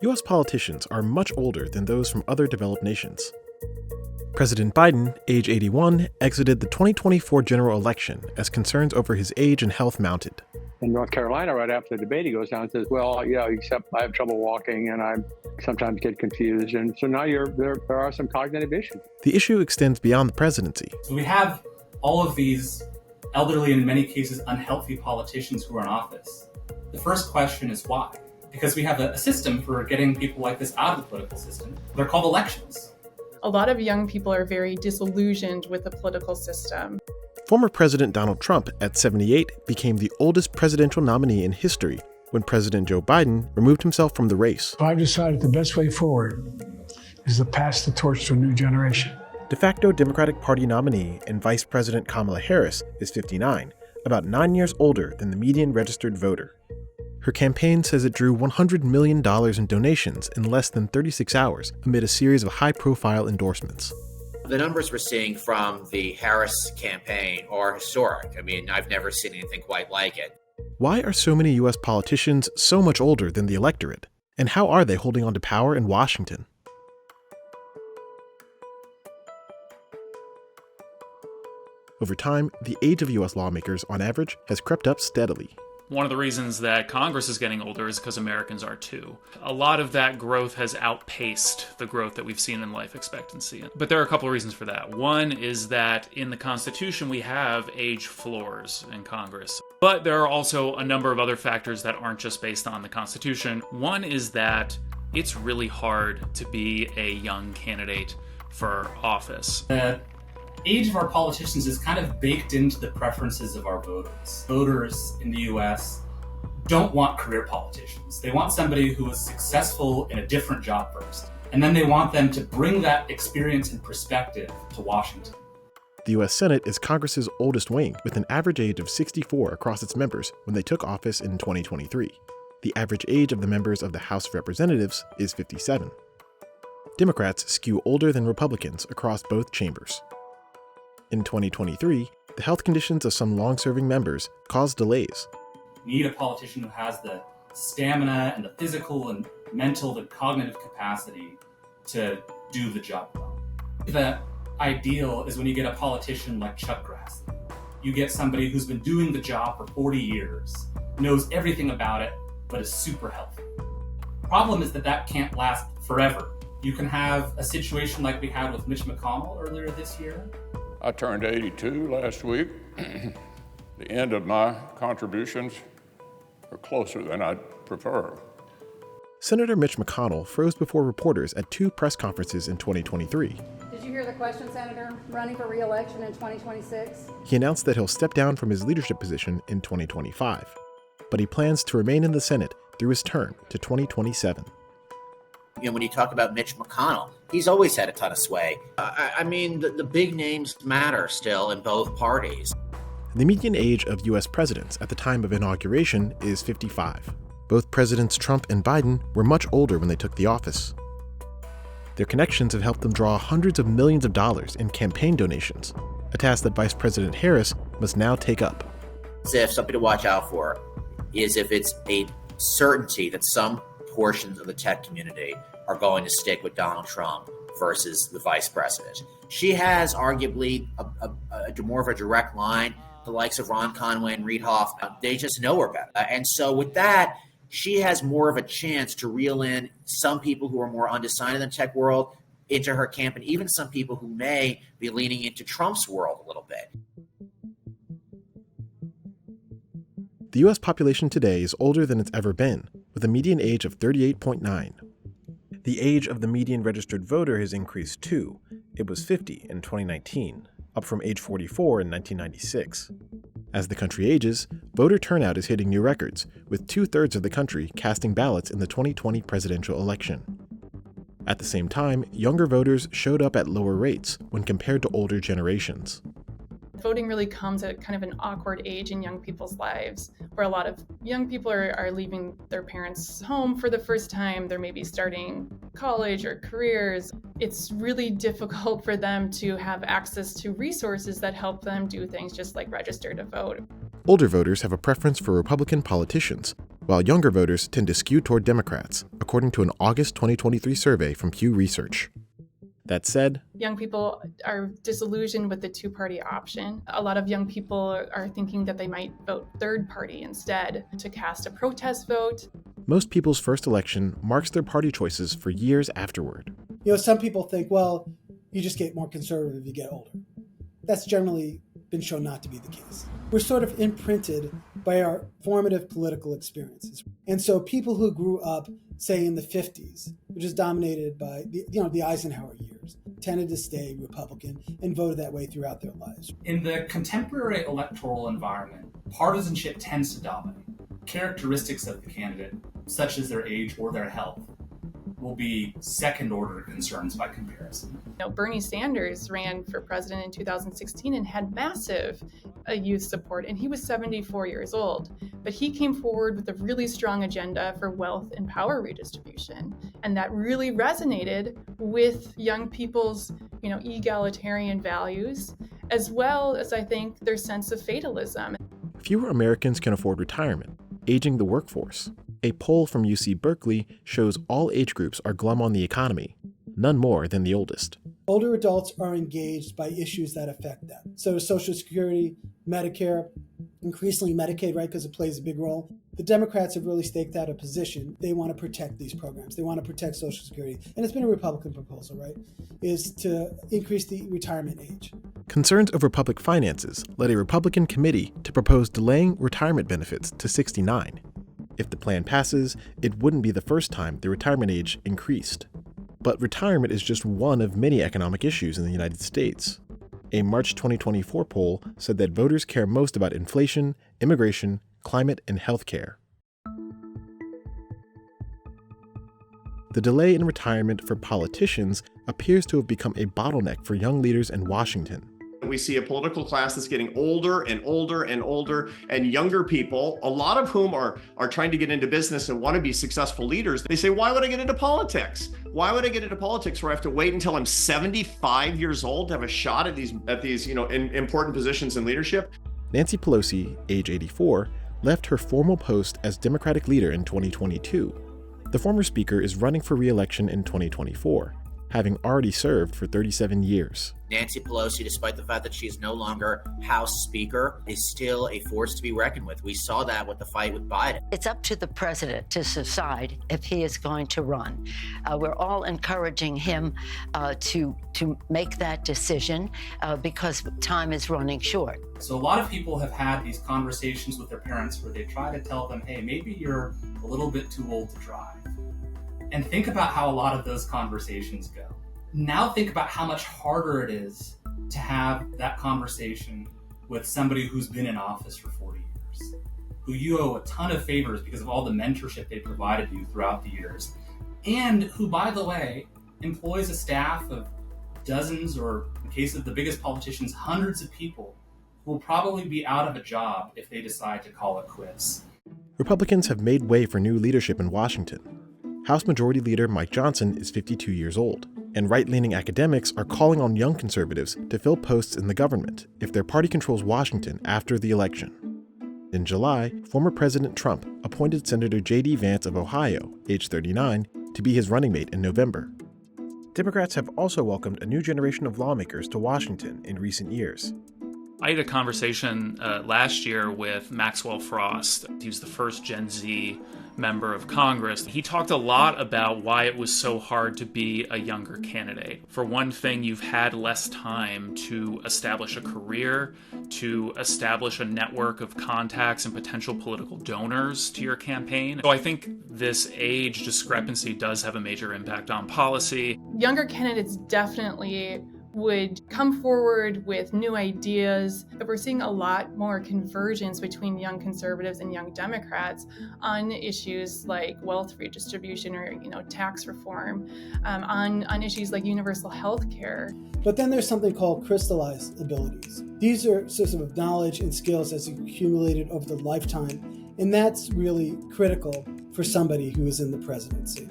U.S. politicians are much older than those from other developed nations. President Biden, age 81, exited the 2024 general election as concerns over his age and health mounted. In North Carolina, right after the debate, he goes down and says, well, except I have trouble walking and I sometimes get confused. And so now there are some cognitive issues. The issue extends beyond the presidency. So we have all of these elderly and in many cases unhealthy politicians who are in office. The first question is why? Because we have a system for getting people like this out of the political system. They're called elections. A lot of young people are very disillusioned with the political system. Former President Donald Trump, at 78, became the oldest presidential nominee in history when President Joe Biden removed himself from the race. I've decided the best way forward is to pass the torch to a new generation. De facto Democratic Party nominee and Vice President Kamala Harris is 59, about 9 years older than the median registered voter. Her campaign says it drew $100 million in donations in less than 36 hours amid a series of high-profile endorsements. The numbers we're seeing from the Harris campaign are historic. I mean, I've never seen anything quite like it. Why are so many U.S. politicians so much older than the electorate? And how are they holding on to power in Washington? Over time, the age of U.S. lawmakers, on average, has crept up steadily. One of the reasons that Congress is getting older is because Americans are too. A lot of that growth has outpaced the growth that we've seen in life expectancy. But there are a couple of reasons for that. One is that in the Constitution, we have age floors in Congress. But there are also a number of other factors that aren't just based on the Constitution. One is that it's really hard to be a young candidate for office. The age of our politicians is kind of baked into the preferences of our voters. Voters in the US don't want career politicians. They want somebody who is successful in a different job first. And then they want them to bring that experience and perspective to Washington. The U.S. Senate is Congress's oldest wing, with an average age of 64 across its members when they took office in 2023. The average age of the members of the House of Representatives is 57. Democrats skew older than Republicans across both chambers. In 2023, the health conditions of some long-serving members caused delays. You need a politician who has the stamina and the physical and mental and cognitive capacity to do the job well. The ideal is when you get a politician like Chuck Grassley. You get somebody who's been doing the job for 40 years, knows everything about it, but is super healthy. Problem is that can't last forever. You can have a situation like we had with Mitch McConnell earlier this year. I turned 82 last week. The end of my contributions are closer than I'd prefer. Senator Mitch McConnell froze before reporters at 2 press conferences in 2023. Did you hear the question, Senator? Running for re-election in 2026? He announced that he'll step down from his leadership position in 2025, but he plans to remain in the Senate through his term to 2027. When you talk about Mitch McConnell, he's always had a ton of sway. The big names matter still in both parties. The median age of U.S. presidents at the time of inauguration is 55. Both Presidents Trump and Biden were much older when they took the office. Their connections have helped them draw hundreds of millions of dollars in campaign donations, a task that Vice President Harris must now take up. If something to watch out for is if it's a certainty that some portions of the tech community are going to stick with Donald Trump versus the vice president. She has arguably a more of a direct line. The likes of Ron Conway and Reid Hoffman, they just know her better. And so with that, she has more of a chance to reel in some people who are more undecided in the tech world into her camp, and even some people who may be leaning into Trump's world a little bit. The U.S. population today is older than it's ever been, with a median age of 38.9. The age of the median registered voter has increased too. It was 50 in 2019, up from age 44 in 1996. As the country ages, voter turnout is hitting new records, with 2/3 of the country casting ballots in the 2020 presidential election. At the same time, younger voters showed up at lower rates when compared to older generations. Voting really comes at kind of an awkward age in young people's lives, where a lot of young people are leaving their parents' home for the first time. They're maybe starting college or careers. It's really difficult for them to have access to resources that help them do things just like register to vote. Older voters have a preference for Republican politicians, while younger voters tend to skew toward Democrats, according according to an August 2023 survey from Pew Research. That said, young people are disillusioned with the two-party option. A lot of young people are thinking that they might vote third party instead to cast a protest vote. Most people's first election marks their party choices for years afterward. Some people think, well, you just get more conservative if you get older. That's generally been shown not to be the case. We're sort of imprinted by our formative political experiences. And so people who grew up, say, in the 50s, which is dominated by the Eisenhower years, tended to stay Republican and voted that way throughout their lives. In the contemporary electoral environment, partisanship tends to dominate. Characteristics of the candidate, such as their age or their health, will be second-order concerns by comparison. Bernie Sanders ran for president in 2016 and had massive youth support, and he was 74 years old. But he came forward with a really strong agenda for wealth and power redistribution, and that really resonated with young people's, egalitarian values, as well as, I think, their sense of fatalism. Fewer Americans can afford retirement, aging the workforce. A poll from UC Berkeley shows all age groups are glum on the economy, none more than the oldest. Older adults are engaged by issues that affect them. So Social Security, Medicare, increasingly Medicaid, right, because it plays a big role. The Democrats have really staked out a position. They want to protect these programs. They want to protect Social Security. And it's been a Republican proposal, right, is to increase the retirement age. Concerns over public finances led a Republican committee to propose delaying retirement benefits to 69. If the plan passes, it wouldn't be the first time the retirement age increased. But retirement is just one of many economic issues in the United States. A March 2024 poll said that voters care most about inflation, immigration, climate, and health care. The delay in retirement for politicians appears to have become a bottleneck for young leaders in Washington. We see a political class that's getting older and older and older, and younger people, a lot of whom are trying to get into business and want to be successful leaders. They say, why would I get into politics? Why would I get into politics where I have to wait until I'm 75 years old to have a shot at these important positions in leadership? Nancy Pelosi, age 84, left her formal post as Democratic leader in 2022. The former speaker is running for re-election in 2024, having already served for 37 years. Nancy Pelosi, despite the fact that she is no longer House Speaker, is still a force to be reckoned with. We saw that with the fight with Biden. It's up to the president to decide if he is going to run. We're all encouraging him to make that decision because time is running short. So a lot of people have had these conversations with their parents where they try to tell them, hey, maybe you're a little bit too old to drive. And think about how a lot of those conversations go. Now think about how much harder it is to have that conversation with somebody who's been in office for 40 years, who you owe a ton of favors because of all the mentorship they provided you throughout the years, and who, by the way, employs a staff of dozens, or in the case of the biggest politicians, hundreds of people who will probably be out of a job if they decide to call it quits. Republicans have made way for new leadership in Washington. House Majority Leader Mike Johnson is 52 years old, and right-leaning academics are calling on young conservatives to fill posts in the government if their party controls Washington after the election. In July, former President Trump appointed Senator J.D. Vance of Ohio, age 39, to be his running mate in November. Democrats have also welcomed a new generation of lawmakers to Washington in recent years. I had a conversation last year with Maxwell Frost. He was the first Gen Z member of Congress. He talked a lot about why it was so hard to be a younger candidate. For one thing, you've had less time to establish a career, to establish a network of contacts and potential political donors to your campaign. So I think this age discrepancy does have a major impact on policy. Younger candidates definitely would come forward with new ideas. But we're seeing a lot more convergence between young conservatives and young Democrats on issues like wealth redistribution or tax reform, on issues like universal health care. But then there's something called crystallized abilities. These are sorts of knowledge and skills that's accumulated over the lifetime, and that's really critical for somebody who is in the presidency.